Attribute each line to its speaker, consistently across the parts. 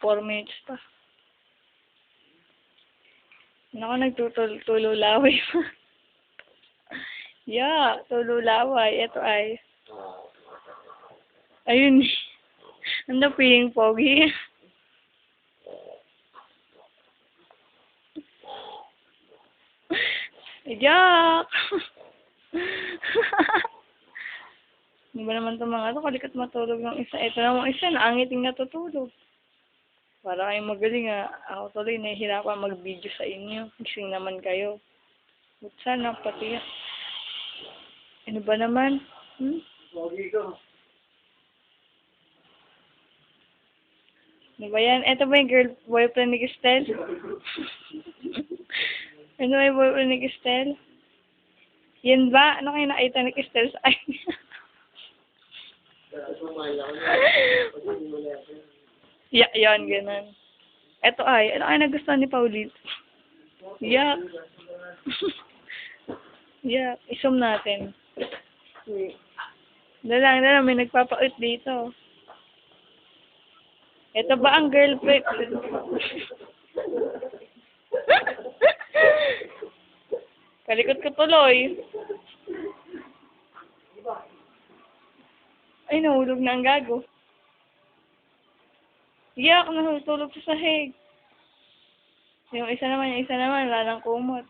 Speaker 1: 4 minutes pa. Naku, nagtutululaway pa. Yeah, tululaway. Ito ay. Ayun. Ano feeling pogi? Yak! Hindi ba naman ito mga ito? Kalikat matulog ng isa. Ito namang isa, naangiting natutulog. Para kayong magaling nga. Ako tuloy, nahihirapan mag-video sa inyo. Gising naman kayo. But sana, pati. Ano ba naman?
Speaker 2: Pogi ko.
Speaker 1: Ano ba yan? Ito ba yung boyfriend ni Cristel? Ano ba yung boyfriend ni Cristel? Yan ba? Ano kayo nakita ni Cristel sa akin? Yan, ganun. Ito ay, ano kayo nagustuhan ni Pauline? Yak. Yak. Isum natin. Dala, may nagpapait dito. Ito ba ang girlfriend? Kalikot ko tuloy. Ay, nahulog na ang gago. Yak, nahulog sa sahig. Yung isa naman, wala nang kumot.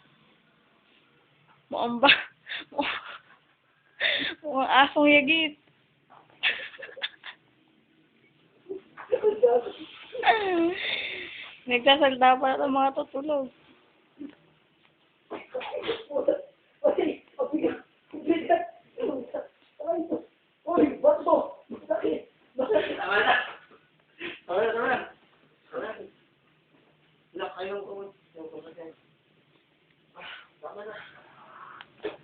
Speaker 1: Mukhang ba? Mukhang asong yagit. Nagsasalta pa na mga tutulog.
Speaker 2: Tama na. Tama na. Ilang kayong